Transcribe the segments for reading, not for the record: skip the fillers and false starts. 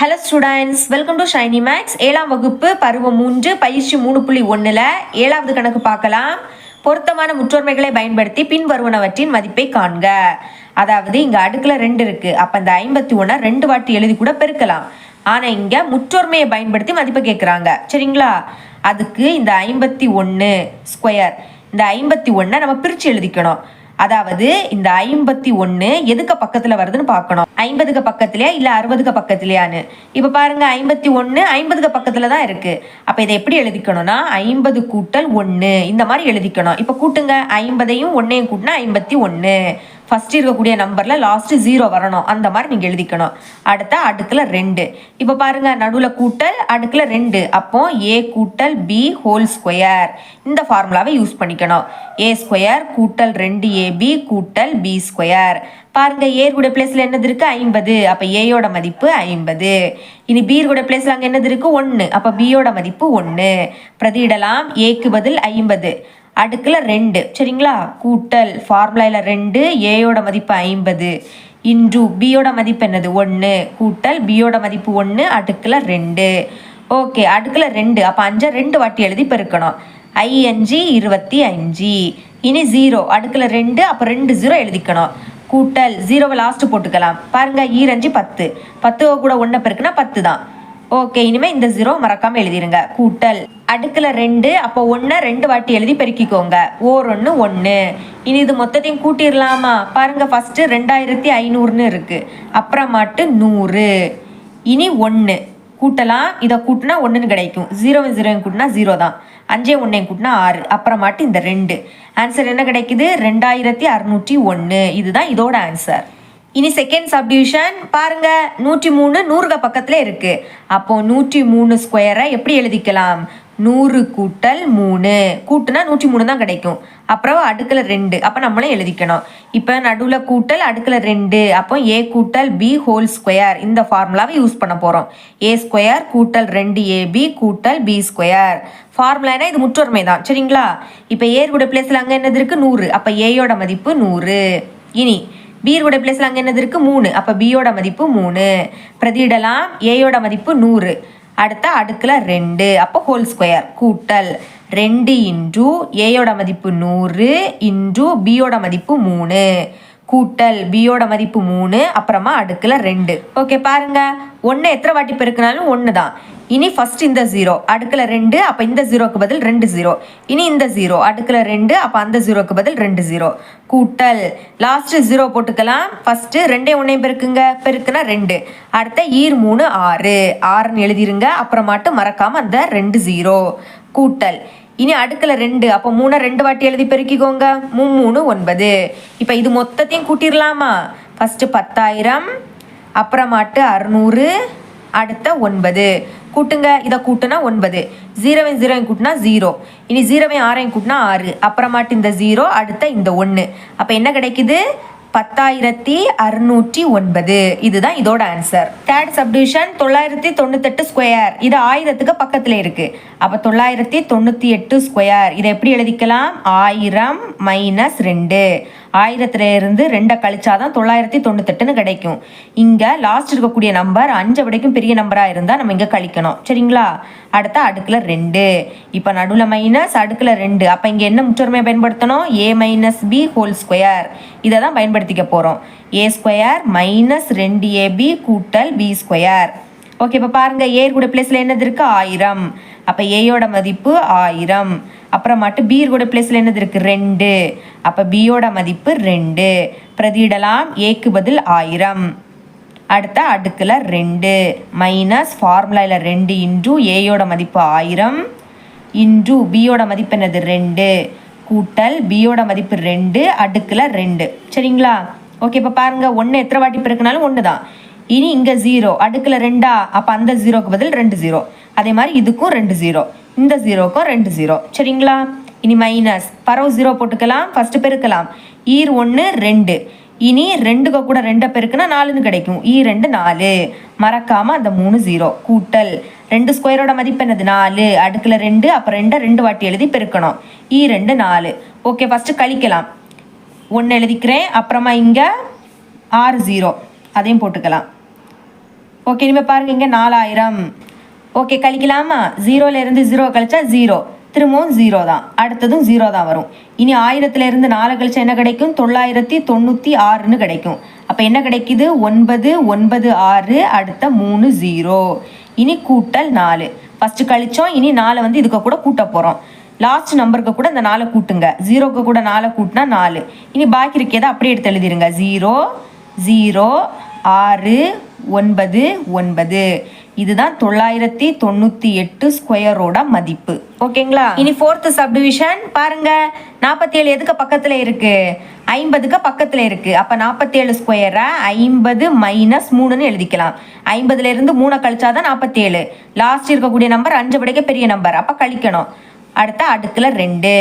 Hello students, welcome to Shiny Maths. 7ஆம் வகுப்பு பருவம் 3 பயிற்சி 3.1ல் 7வது கணக்கு பார்க்கலாம். பொருத்தமான முற்றொருமைகளை பயன்படுத்தி பின்வருவனவற்றின் மதிப்பை காண்க. அதாவது இங்க அடுக்குல 2 இருக்கு. அப்ப இந்த 51 2 வாட்டி எழுதி கூட பெருக்கலாம். ஆனா இங்க முற்றொருமையை பயன்படுத்தி மதிப்பை கேட்குறாங்க. சரிங்களா? அதுக்கு இந்த 51 ஸ்கொயர், இந்த 51 நம்ம பிரிச்சு எழுதிக்கணும். அதாவது இந்த 51 எதுக்கு பக்கத்துல வருதுன்னு பார்க்கணும். 50க்கு பக்கத்துலயா இல்ல 60க்கு பக்கத்துலயான்னு. இப்ப பாருங்க, 51 50க்கு பக்கத்துல தான் இருக்கு. அப்ப இதை எப்படி எழுதிக்கணும்னா 50 கூட்டல் 1 இந்த மாதிரி எழுதிக்கணும். இப்ப கூட்டுங்க, 50ஐயும் 1ஐயும் கூட்டினா 51. ஃபர்ஸ்ட் இருக்கக்கூடிய நம்பர்ல லாஸ்ட் 0 வரணும். அந்த மாதிரி நீங்க எழுதிக்கணும். அடுத்த அடுக்குல 2. இப்ப பாருங்க, நடுவுல கூட்டல், அடுக்குல 2. அப்போ a கூட்டல் b ஹோல் ஸ்கொயர் இந்த ஃபார்முலாவை யூஸ் பண்ணிக்கணும். a ஸ்கொயர் கூட்டல் 2ab கூட்டல் b ஸ்கொயர். பாருங்க, a கூட பிளேஸ்ல என்னது இருக்கு? 50. அப்ப a யோட மதிப்பு 50. இனி b கூட பிளேஸ்ல அங்க என்னது இருக்கு? 1. அப்ப b யோட மதிப்பு 1. பிரதியிடலாம். a க்கு பதில் 50, அடுக்குல 2. சரிங்களா? கூட்டல் ஃபார்முலால 2, a யோட மதிப்பு 50 இன்டு b யோட மதிப்பு என்னது? 1 கூட்டல் b யோட மதிப்பு 1 அடுக்குல 2. ஓகே, அடுக்குல 2. அப்ப 5 2 வாட்டி எழுதி பெருக்கணும். 5 25. இனி 0 அடுக்குல 2. அப்ப 2 0 எழுதிக்கணும். கூட்டல் 0வை லாஸ்ட் போட்டுக்கலாம். பாருங்க, 5 10. 10 கூட 1 பெருக்குனா 10 தான். ஓகே, இனிமே இந்த 0 மறக்காம எழுதிருங்க. கூட்டல் அடுக்குல 2. அப்போ 1 2 வாட்டி எழுதி பெருக்கிக்கோங்க. 1 1. இனி இது மொத்தத்தையும் கூட்டிடலாமா? பாருங்க, ஃபர்ஸ்ட் 2500ன்னு இருக்கு, அப்புறமாட்டு 100. இனி 1 கூட்டலாம். இதை கூட்டினா 1ன்னு கிடைக்கும். 0 கூட்டினா 0 தான். 5 1 கூட்டினா 6, அப்புறமாட்டு இந்த 2. ஆன்சர் என்ன கிடைக்குது? 2601. இதுதான் இதோட ஆன்சர். இனி செகண்ட் சப்டிவிஷன் பாருங்க, 103 100க்கு பக்கத்துல இருக்கு. அப்போ 103 ஸ்கொயரை எப்படி எழுதிக்கலாம்? 100 கூட்டல் 3 கூட்டுனா 103 தான் கிடைக்கும். அப்புறம் அடுக்குல 2. அப்ப நம்மளும் எழுதிக்கணும். இப்ப நடுவுல கூட்டல், அடுக்குல 2. அப்போ a கூட்டல் b ஹோல் ஸ்கொயர் இந்த ஃபார்முலாவை யூஸ் பண்ண போறோம். a ஸ்கொயர் கூட்டல் 2ab கூட்டல் b ஸ்கொயர். ஃபார்முலானா இது முற்றொருமை தான். சரிங்களா? இப்ப a கூட பிளேஸ்ல அங்க என்னது இருக்கு? 100. அப்ப a யோட மதிப்பு 100. இனி b யோட பிளேஸ்ல அங்க என்னது இருக்கு? 3. அப்ப b யோட மதிப்பு 3. பிரதியிடலாம். a யோட மதிப்பு 100, அடுத்த அடுக்குல 2. அப்போ ஹோல் ஸ்கொயர் கூட்டல் 2 இன்டு a யோட மதிப்பு 100 இன்டு b யோட மதிப்பு 3 கூட்டல் b யோட மதிப்பு 3, அப்புறமா அடுக்குல 2. ஓகே, பாருங்க, 1 எத்தனை வாட்டி பெருக்கினாலும் 1 தான். இனி ஃபர்ஸ்ட் இந்த 0 அடுக்குல 2. அப்ப இந்த 0க்கு பதில் 2 0. இனி இந்த 0 அடுக்குல 2. அப்ப அந்த 0க்கு பதில் 2 0 கூட்டல் லாஸ்ட் 0 போட்டுக்கலாம். ஃபர்ஸ்ட் 2 1 பெருக்குங்க, பெருக்குனா 2. அடுத்த 3 6 6ன்னு எழுதிருங்க. அப்புறமாட்டு மறக்காம அந்த 2 0 கூட்டல். இனி அடுக்குல 2. அப்போ 3 2 வாட்டி எழுதி பெருக்கிக்கோங்க. 3 9. இப்ப இது மொத்தத்தையும் கூட்டிடலாமா? ஃபர்ஸ்ட் 10,000, அப்புறமாட்டு 600, அடுத்த 9 கூட்டுங்க. இதை கூட்டுனா 9. 0 கூட்டினா 0. இனி 0 6 கூட்டினா 6, அப்புறமாட்டு இந்த 0, அடுத்த இந்த 1. அப்ப என்ன கிடைக்குது? 10,609. இதுதான் இதோட ஆன்சர். Third subdivision 998 square. இது 1000க்கு பக்கத்துல இருக்கு. அப்ப 998 ஸ்கொயர் இதை எப்படி எழுதிக்கலாம்? 1000 மைனஸ் 2. 1000ல இருந்து 2 கழிச்சாதான் 998ன்னு கிடைக்கும். இங்க லாஸ்ட் இருக்கக்கூடிய நம்பர் 5 விடைக்கும் பெரிய நம்பரா இருந்தா நம்ம இங்க கழிக்கணும். சரிங்களா? அடுத்த அடுக்குல 2. இப்ப நடுவுல மைனஸ், அடுக்குல 2. அப்ப இங்க என்ன முற்றொருமையை பயன்படுத்தணும்? a minus b whole square இதை தான் பயன்படுத்திக்க போறோம். a ஸ்கொயர் மைனஸ் 2ab கூட்டல் b ஸ்கொயர். ஓகே, இப்ப பாருங்க, a கூட பிளேஸ்ல என்னது இருக்கு? 1000. அப்ப a யோட மதிப்பு 1000. அப்புறமாட்டு b கூட பிளேஸ்ல என்னது இருக்கு? 2. அப்ப b யோட மதிப்பு 2. பிரதியிடலாம். a க்கு பதில் 1000, அடுத்த அடுக்குல 2 மைனஸ் ஃபார்முலால 2 இன்டு a யோட மதிப்பு 1000 இன்டு b யோட மதிப்பு என்னது? 2 கூட்டல் b யோட மதிப்பு 2 அடுக்குல 2. சரிங்களா? ஓகே, இப்ப பாருங்க, 1 எத்தனை வாட்டி பெருக்கினாலும் 1 தான். இனி இங்க 0 அடுக்குல 2. அப்ப அந்த 0க்கு பதில் 2 0. அதே மாதிரி இதுக்கும் 2 0, இந்த 0க்கும் 2 0. சரிங்களா? இனி மைனஸ் பரவு 0 போட்டுக்கலாம். ஃபர்ஸ்ட் பெருக்கலாம். 1 2. இனி 2க்கு கூட 2 பெருக்குனா 4ன்னு கிடைக்கும். 2 4. மறக்காம அந்த 3 0 கூட்டல் 2 ஸ்கொயரோட மதிப்பு என்னது? 4. அடுக்குல 2. அப்ப 2 வாட்டி எழுதி பெருக்கணும். 2 4. ஓகே, ஃபர்ஸ்ட் கழிக்கலாம். 1 எழுதிக்கிறேன். அப்புறமா இங்க 6 0 அதையும் போட்டுக்கலாம். ஓகே, இனிமேல் பாருங்கள் இங்கே 4000. ஓகே, கழிக்கலாமா? 0லேருந்து 0 கழிச்சா 0, திரும்பவும் 0 தான், அடுத்ததும் 0 தான் வரும். இனி 1000லேருந்து 4 கழிச்சா என்ன கிடைக்கும்? 996ன்னு கிடைக்கும். அப்போ என்ன கிடைக்குது? 996, அடுத்த 3 0. இனி கூட்டல் 4. ஃபஸ்ட்டு கழிச்சோம், இனி 4 வந்து இதுக்கு கூட கூட்ட போகிறோம். லாஸ்ட் நம்பருக்கு கூட இந்த 4 கூட்டுங்க. 0க்கு கூட 4 கூட்டினா 4. இனி பாக்கி இருக்கேதை அப்படியே எடுத்து எழுதிருங்க. 0 0 6 9 9. இதுதான் 998 ஸ்கொயரோட மதிப்பு. ஓகேங்களா? இனி 4th சப்டிவிஷன் பாருங்க. 47 எதுக்கு பக்கத்தில் இருக்கு? 50க்கு பக்கத்தில் இருக்கு. அப்போ 47 ஸ்கொயரை 50 - 3ன்னு எழுதிக்கலாம். 50லேருந்து 3 கழிச்சாதான் 47. லாஸ்ட் இருக்கக்கூடிய நம்பர் 5 விடைக்க பெரிய நம்பர், அப்போ கழிக்கணும். அடுத்த அடுக்கில் 2,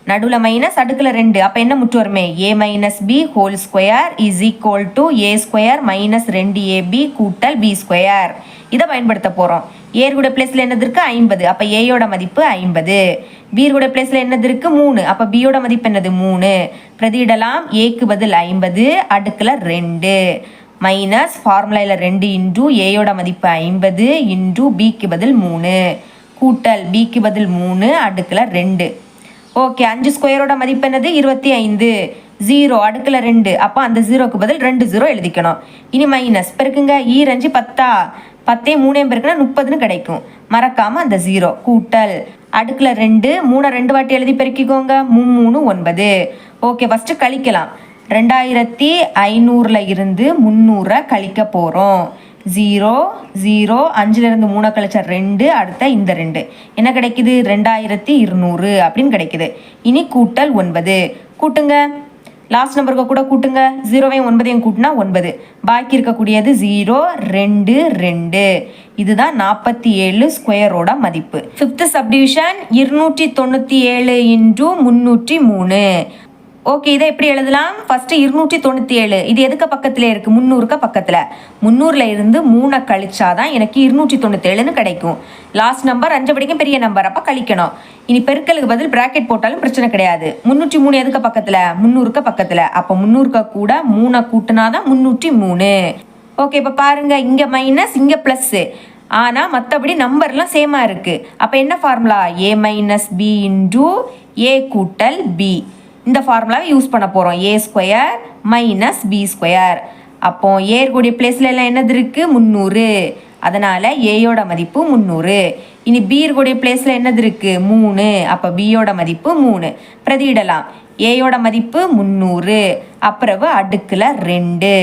நடுவில் மைனஸ், அடுக்கில் 2. அப்போ என்ன முற்று வருமே? a - b whole square is equal to a square - 2ab கூட்டல் b ஸ்கொயர். இதை பயன்படுத்த போகிறோம். ஏற்குட பிளேஸில் என்னது இருக்குது? 50. அப்போ ஏயோட மதிப்பு 50. பீர்குட பிளேஸில் என்னது இருக்குது? 3. அப்போ பியோட மதிப்பு என்னது? 3. பிரதியிடலாம். ஏக்கு பதில் 50, அடுக்கில் 2 மைனஸ் ஃபார்முலாவில் 2 இன்டூ ஏயோட மதிப்பு 50 இன்டூ பிக்கு பதில் 3 கூட்டல் பிக்கு பதில் 3, அடுக்கில் 2. ஓகே, 5 ஸ்கொயரோட மதிப்பு என்னது? 25. 0 அடுக்கில் 2. அப்போ அந்த 0க்கு பதில் 2 0 எழுதிக்கணும். இனி மைனஸ் பெருக்குங்க. 5 10, 10 3 பெருக்குன்னா 30ன்னு கிடைக்கும். மறக்காமல் அந்த 0 கூட்டல் அடுக்கில் 2, 3 2 வாட்டி எழுதி பெருக்கிக்கோங்க. 3 9. ஓகே, ஃபஸ்ட்டு கழிக்கலாம். 2500ல் இருந்து 300 கழிக்க போகிறோம். 0 0 5லேருந்து 3 கழிச்சா 2, அடுத்த இந்த 2 என்ன கிடைக்குது? 2200 அப்படின்னு கிடைக்குது. இனி கூட்டல் 9 கூட்டுங்க. லாஸ்ட் நம்பருக்கு கூட கூட்டுங்க. 0வையும் 9ஐயும் கூட்டினா 9. பாக்கி இருக்கக்கூடியது 0 2 2. இதுதான் 47 ஸ்கொயரோட மதிப்பு. 5th subdivision 297 × 303. ஓகே, இதை எப்படி எழுதலாம்? ஃபஸ்ட்டு 297 இது எதுக்கு பக்கத்தில் இருக்குது? 300க்கு பக்கத்தில். 300ல் இருந்து 3 கழிச்சாதான் எனக்கு 297ன்னு கிடைக்கும். லாஸ்ட் நம்பர் 5 வரைக்கும் பெரிய நம்பர், அப்போ கழிக்கணும். இனி பெருக்கலுக்கு பதில் பிராக்கெட் போட்டாலும் பிரச்சனை கிடையாது. 303 எதுக்கு பக்கத்தில்? 300க்கு பக்கத்தில். அப்போ 300க்கு கூட 3 கூட்டினாதான் 303. ஓகே, இப்போ பாருங்கள், இங்கே மைனஸ், இங்கே ப்ளஸ்ஸு. ஆனால் மற்றபடி நம்பர்லாம் சேமாக இருக்குது. அப்போ என்ன formula? a - b into a கூட்டல் b. இந்த ஃபார்முலாவை யூஸ் பண்ண போகிறோம். a square - b square. அப்போ ஏற்குடைய பிளேஸில் எல்லாம் என்னது இருக்குது? 300. அதனால் ஏயோட மதிப்பு 300. இனி பீர்குடைய பிளேஸில் என்னது இருக்குது? 3. அப்போ பியோட மதிப்பு 3. பிரதியிடலாம். ஏயோட மதிப்பு 300, அப்புறவு அடுக்கில் 2,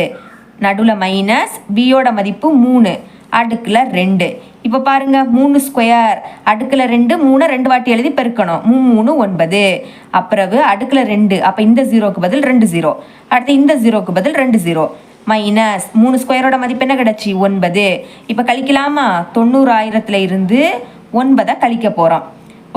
நடுவில் மைனஸ், பியோட மதிப்பு 3, அடுக்கில் 2. இப்போ பாருங்க, 3 ஸ்கொயர் அடுக்கில் 2, 3 2 வாட்டி எழுதி பெருக்கணும். 3 3 9. அப்புறவு அடுக்கில் 2. அப்போ இந்த 0க்கு பதில் 2 0, அடுத்து இந்த 0க்கு பதில் 2 0 மைனஸ் 3 ஸ்கொயரோட மதிப்பு என்ன கிடச்சி? 9. இப்போ கழிக்கலாமா? 90,000ல் இருந்து 9 கழிக்க போகிறோம்.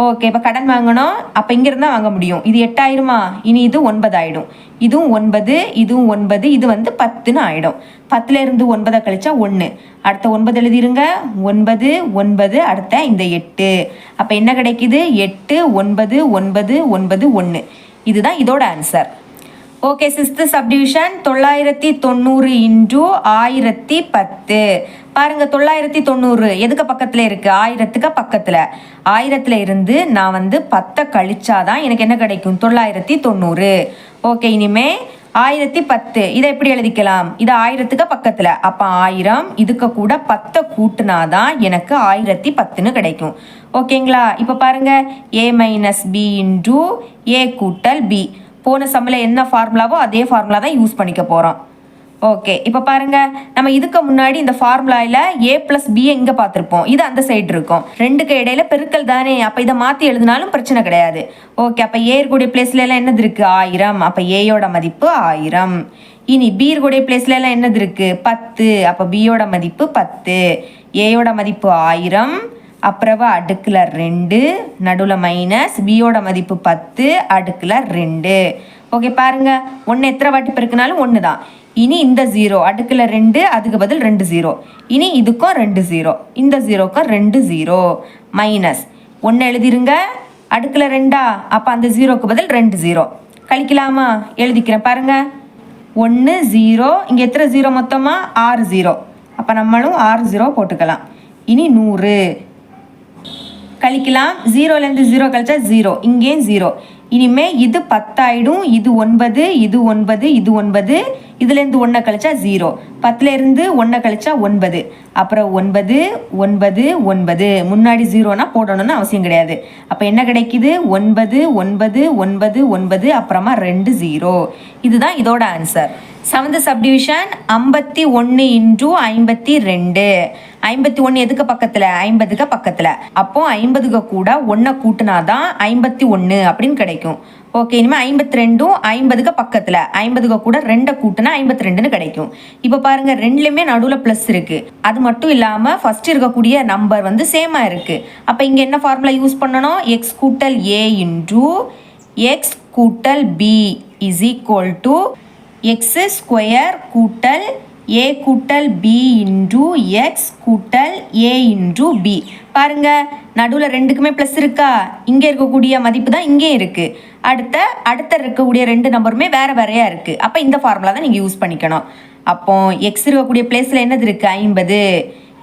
ஓகே, இப்போ கடன் வாங்கணும். அப்போ இங்கேருந்து தான் வாங்க முடியும். இது 8000மா? இனி இது 9 ஆகிடும். இதுவும் 9, இதுவும் 9, இது வந்து 10ன்னு ஆகிடும். 10லேருந்து 9 கழிச்சா 1, அடுத்த 9 எழுதிருங்க. 9 9, அடுத்த இந்த 8. அப்போ என்ன கிடைக்குது? 8 9 9 9 1. இதுதான் இதோட ஆன்சர். Okay, 6th subdivision 990 × 1010. பாருங்க, 990 எதுக்கு பக்கத்தில் இருக்குது? 1000க்கு பக்கத்தில். 1000ல் இருந்து நான் வந்து 10 கழிச்சாதான் எனக்கு என்ன கிடைக்கும்? 990. ஓகே, இனிமே 1010 இதை எப்படி எழுதிக்கலாம்? இது 1000க்கு பக்கத்தில். அப்போ 1000 இதுக்கு கூட 10 கூட்டினாதான் எனக்கு 1010ன்னு கிடைக்கும். ஓகேங்களா? இப்போ பாருங்க, a - b இன்டூ a கூட்டல் b. போன சம்மில் என்ன ஃபார்முலாவோ அதே ஃபார்முலா தான் யூஸ் பண்ணிக்க போகிறோம். ஓகே, இப்போ பாருங்கள், நம்ம இதுக்கு முன்னாடி இந்த ஃபார்முலாவில் a + b இங்கே பார்த்துருப்போம். இது அந்த சைடு இருக்கும். ரெண்டுக்கு இடையில பெருக்கல் தானே, அப்போ இதை மாற்றி எழுதினாலும் பிரச்சனை கிடையாது. ஓகே, அப்போ ஏற்குடைய பிளேஸ்ல எல்லாம் என்னது இருக்குது? 1000. அப்போ ஏயோட மதிப்பு 1000. இனி பீர்குடைய பிளேஸ்ல எல்லாம் என்னது இருக்குது? 10. அப்போ பியோட மதிப்பு 10. ஏயோட மதிப்பு 1000, அப்புறவா அடுக்கில் 2, நடுவில் மைனஸ், பியோட மதிப்பு 10, அடுக்கில் 2. ஓகே, பாருங்க, 1 எத்தனை வாட்டி பெருக்கினாலும் 1 தான். இனி இந்த 0 அடுக்கில் 2, அதுக்கு பதில் 2 0. இனி இதுக்கும் 2 0, இந்த 0க்கும் 2 0 மைனஸ் 1 எழுதிருங்க. அடுக்கில் 2, அப்போ அந்த 0க்கு பதில் 2 0. கழிக்கலாமா? எழுதிக்கிறேன் பாருங்க. 1 0, இங்கே எத்தனை 0 மொத்தமாக? 6 0. அப்போ நம்மளும் 6 0 போட்டுக்கலாம். இனி 100 கழிக்கலாம். 0லேருந்து 0 கழிச்சா 0, இங்கேயும் 0. இனிமே இது 10 ஆயிடும். இது 9, இது 9, இது 9. இதுலேருந்து 1 கழிச்சா 0. 10லேருந்து 1 கழிச்சா 9. அப்புறம் 9 9 9. முன்னாடி 0னா போடணும்னு அவசியம் கிடையாது. அப்போ என்ன கிடைக்குது? 9 9 9 9 அப்புறமா 2 0. இதுதான் இதோட ஆன்சர். 7th subdivision 51 × 52. 51 எதுக்கு பக்கத்தில்? 50க்கு பக்கத்தில். அப்போ 50க்கு கூட 1 கூட்டினாதான் 51 அப்படின்னு கிடைக்கும். ஓகே, இனிமேல் 52ம் 50க்கு பக்கத்தில். 50க்கு கூட 2 கூட்டினா 52ன்னு கிடைக்கும். இப்போ பாருங்க, ரெண்டுலேயுமே நடுவில் ப்ளஸ் இருக்கு. அது மட்டும் இல்லாமல் ஃபர்ஸ்ட் இருக்கக்கூடிய நம்பர் வந்து சேமாக இருக்கு. அப்போ இங்கே என்ன ஃபார்முலா யூஸ் பண்ணணும்? x கூட்டல் a × x கூட்டல் b is equal to x square கூட்டல் a கூட்டல் b இன்டு x கூட்டல் a இன்டு b. பாருங்க, நடுவில் ரெண்டுக்குமே ப்ளஸ் இருக்கா? இங்கே இருக்கக்கூடிய மதிப்பு தான் இங்கே இருக்கு. அடுத்த இருக்கக்கூடிய 2 நம்பருமே வேற வேறையா இருக்கு. அப்போ இந்த ஃபார்முலா தான் நீங்கள் யூஸ் பண்ணிக்கணும். அப்போ எக்ஸ் இருக்கக்கூடிய பிளேஸில் என்னது இருக்கு? 50.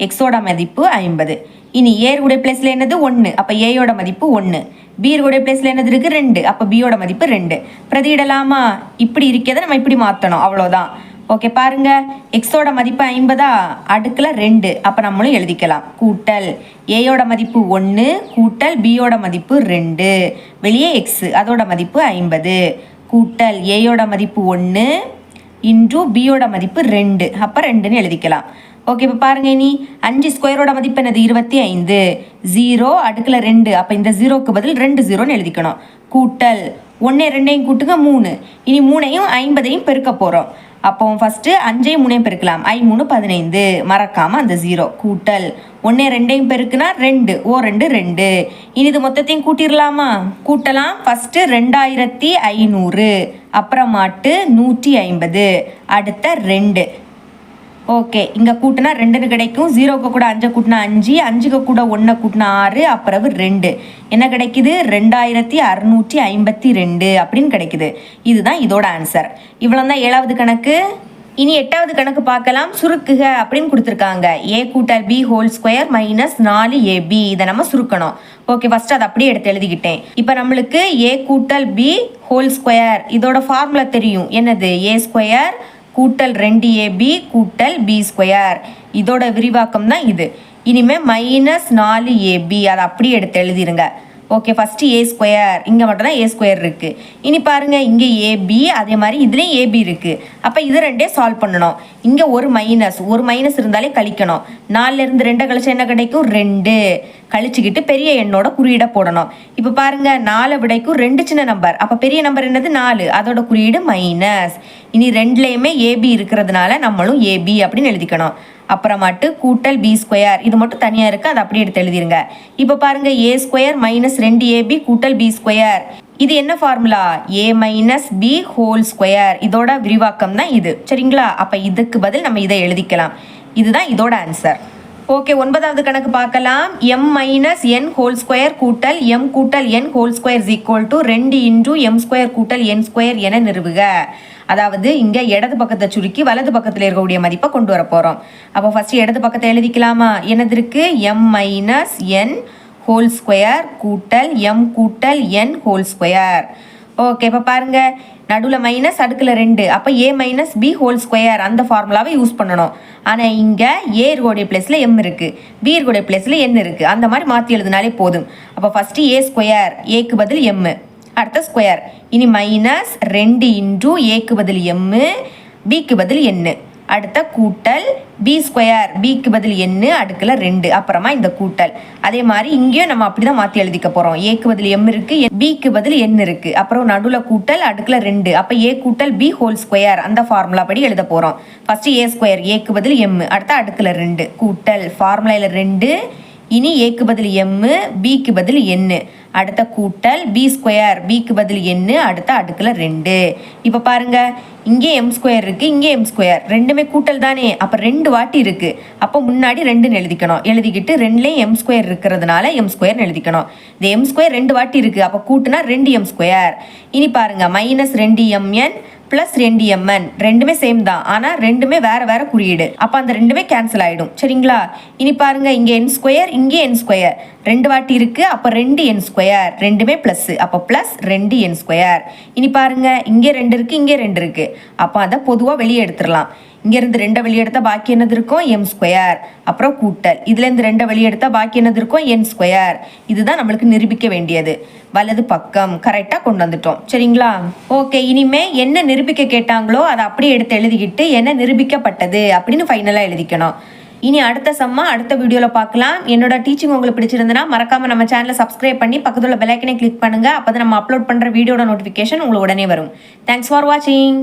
எக்ஸோட மதிப்பு 50. இனி ஏருடைய பிளேஸில் என்னது? 1. அப்போ ஏயோட மதிப்பு 1. பீருடைய பிளேஸில் என்னது இருக்கு? 2. அப்போ பியோட மதிப்பு 2. பிரதியிடலாமா? இப்படி இருக்கிறத நம்ம இப்படி மாற்றணும், அவ்வளோதான். ஓகே, பாருங்க, எக்ஸோட மதிப்பு 50 அடுக்கில் 2. அப்போ நம்மளும் எழுதிக்கலாம். கூட்டல் ஏயோட மதிப்பு 1 கூட்டல் பியோட மதிப்பு 2. வெளியே எக்ஸ், அதோட மதிப்பு 50 கூட்டல் ஏயோட மதிப்பு 1 இன்டு பியோட மதிப்பு 2. அப்போ 2ன்னு எழுதிக்கலாம். ஓகே, இப்போ பாருங்க, இனி 5 ஸ்கொயரோட மதிப்பு என்னது? 25. 0 அடுக்கில் 2. அப்போ இந்த 0க்கு பதில் 2 0ன்னு எழுதிக்கணும். கூட்டல் 1 2 கூட்டுங்க 3. இனி 3ஐயும் 50ஐயும் பெருக்க போகிறோம். அப்போ ஃபஸ்ட்டு 5ஐயும் 3ஐயும் பெருக்கலாம். 3 15. மறக்காமல் அந்த 0. கூட்டல் 1 2ஐயும் பெருக்குனா 2. 2 2. இனி இது மொத்தத்தையும் கூட்டிடலாமா? கூட்டலாம். ஃபஸ்ட்டு 2500, அப்புறமாட்டு 150, அடுத்த 2. ஓகே, இங்கே கூட்டினா 2ன்னு கிடைக்கும். 0க்கு கூட 5 கூட்டினா 5, 5க்கு கூட 1 கூட்டினா 6, அப்புறம் 2. என்ன கிடைக்குது? 2652 அப்படின்னு கிடைக்குது. இதுதான் இதோட ஆன்சர். இவ்வளோ தான் 7வது கணக்கு. இனி 8வது கணக்கு பார்க்கலாம். சுருக்குக அப்படின்னு கொடுத்துருக்காங்க. a கூட்டல் b whole square minus 4ab. இதை நம்ம சுருக்கணும். ஓகே, ஃபர்ஸ்ட் அதை அப்படியே எடுத்து எழுதிக்கிட்டேன். இப்போ நம்மளுக்கு a கூட்டல் b ஹோல் ஸ்கொயர் இதோட ஃபார்முலா தெரியும். என்னது? a ஸ்கொயர் கூட்டல் 2ab கூட்டல் b ஸ்கொயர். இதோட விரிவாக்கம் தான் இது. இனிமேல் மைனஸ் 4ab அதை அப்படியே எடுத்து எழுதிருங்க. ஓகே, ஃபஸ்ட்டு ஏ ஸ்கொயர், இங்கே மட்டும் தான் ஏ ஸ்கொயர் இருக்குது. இனி பாருங்கள், இங்கே ஏபி, அதே மாதிரி இதுலேயும் ஏபி இருக்குது. அப்போ இது 2 சால்வ் பண்ணணும். இங்கே ஒரு மைனஸ் இருந்தாலே கழிக்கணும். 4லேருந்து 2 கழிச்சா என்ன கிடைக்கும்? 2. கழிச்சுக்கிட்டு பெரிய எண்ணோட குறியீடை போடணும். இப்போ பாருங்கள், 4 விடைக்கும் 2 சின்ன நம்பர். அப்போ பெரிய நம்பர் என்னது? 4. அதோட குறியீடு மைனஸ். இனி 2லேயுமே ஏபி இருக்கிறதுனால நம்மளும் ஏபி அப்படின்னு எழுதிக்கணும். அப்புறமாட்டு கூட்டல் பி ஸ்கொயர், இது மட்டும் தனியாக இருக்குது, அதை அப்படியே எடுத்து எழுதிருங்க. இப்போ பாருங்கள், ஏ ஸ்கொயர் மைனஸ் 2ab கூட்டல் பி ஸ்கொயர். இது என்ன formula? a minus B whole square. இதோட விரிவாக்கம் தான் இது. சரிங்களா? அப்போ இதுக்கு பதில் நம்ம இதை எழுதிக்கலாம். இதுதான் இதோட ஆன்சர். ஓகே, 9வது கணக்கு பார்க்கலாம். m minus N whole square கூட்டல் m கூட்டல் n whole square is equal to 2 into m square கூட்டல் n ஸ்கொயர் என நிறுவுக. அதாவது இங்கே இடது பக்கத்தை சுருக்கி வலது பக்கத்தில் இருக்கக்கூடிய மதிப்பை கொண்டு வர போகிறோம். அப்போ ஃபஸ்ட்டு இடது பக்கத்தை எழுதிக்கலாமா? என்னது இருக்கு? m minus N whole square கூட்டல் m கூட்டல் n ஹோல் ஸ்கொயர். ஓகே, இப்போ பாருங்கள், நடுவில் மைனஸ் அடுக்கில் 2. அப்போ a minus B whole square அந்த ஃபார்முலாவை யூஸ் பண்ணணும். ஆனால் இங்கே a இருக்கக்கூடிய பிளேஸில் m இருக்குது, b இருக்கக்கூடிய பிளேஸில் n இருக்குது. அந்த மாதிரி மாற்றி எழுதினாலே போதும். அப்போ ஃபஸ்ட்டு a ஸ்கொயர், ஏக்கு பதில் m, அடுத்த ஸ்கொயர். இனி மைனஸ் 2 இன்டூ ஏக்கு பதில் m, பிக்கு பதில் n, அடுத்த கூட்டல் பி ஸ்கொயர், பிக்கு பதில் n அடுக்கில் 2, அப்புறமா இந்த கூட்டல். அதே மாதிரி இங்கேயும் நம்ம அப்படி தான் மாற்றி எழுதிக்க போகிறோம். ஏக்கு பதில் m இருக்குது, பிக்கு பதில் n இருக்குது, அப்புறம் நடுவில் கூட்டல் அடுக்கில் 2. அப்போ ஏ கூட்டல் பி ஹோல் ஸ்கொயர் அந்த ஃபார்முலா படி எழுத போகிறோம். ஃபஸ்ட்டு ஏ ஸ்கொயர், ஏக்கு பதில் m, அடுத்த அடுக்கில் 2, கூட்டல் ஃபார்முலாவில் 2. இனி ஏக்கு பதில் m, பிக்கு பதில் n, அடுத்த கூட்டல் பி ஸ்கொயர், பிக்கு பதில் n, அடுத்த அடுக்கில் 2. இப்போ பாருங்க, இங்கே m ஸ்கொயர் இருக்குது, இங்கே m ஸ்கொயர், ரெண்டுமே கூட்டல் தானே. அப்போ 2 வாட்டி இருக்குது. அப்போ முன்னாடி 2ன்னு எழுதிக்கணும். எழுதிக்கிட்டு 2லேயும் m ஸ்கொயர் இருக்கிறதுனால m ஸ்கொயர்னு எழுதிக்கணும். இந்த m ஸ்கொயர் 2 வாட்டி இருக்குது. அப்போ கூட்டுனா 2m ஸ்கொயர். இனி பாருங்க, மைனஸ் 2mn பிளஸ் 2mn ரெண்டுமே சேம் தான், ஆனா ரெண்டுமே வேற வேற குறியீடு. அப்ப அந்த ரெண்டுமே கேன்சல் ஆயிடும். சரிங்களா? இனி பாருங்க, இங்க n ஸ்கொயர், இங்கே n ஸ்கொயர் ரெண்டு வாட்டி இருக்கு. அப்ப 2n ஸ்கொயர் ரெண்டுமே பிளஸ், அப்ப பிளஸ் 2n ஸ்கொயர். இனி பாருங்க, இங்கே 2 இருக்கு, இங்கே 2 இருக்கு. அப்ப அதை பொதுவா வெளியே எடுத்துடலாம். இங்க இருந்து 2 வெளியே எடுத்தா பாக்கி என்னது இருக்கும்? m square. அப்புறம் கூட்டல், இதுல இருந்து 2 வெளியே எடுத்தா பாக்கி என்னது இருக்கும்? n square. இதுதான் நம்மளுக்கு நிரூபிக்க வேண்டியது. வலது பக்கம் கரெக்டா கொண்டு வந்துட்டோம். சரிங்களா? ஓகே, இனிமே என்ன நிரூபிக்க கேட்டாங்களோ அதை அப்படியே எடுத்து எழுதிக்கிட்டு என்ன நிரூபிக்கப்பட்டது அப்படின்னு ஃபைனலா எழுதிக்கணும். இனி அடுத்த சம்மா அடுத்த வீடியோவில் பார்க்கலாம். என்னோட டீச்சிங் உங்களுக்கு பிடிச்சிருந்தனா மறக்காம நம்ம சேனலை சப்ஸ்கிரைப் பண்ணி பக்கத்துல பெல் ஐக்கனை கிளிக் பண்ணுங்க. அப்பதான் நம்ம அப்லோட் பண்ற வீடியோட நோட்டிஃபிகேஷன் உங்களுக்கு உடனே வரும். தேங்க்ஸ் ஃபார் வாட்சிங்.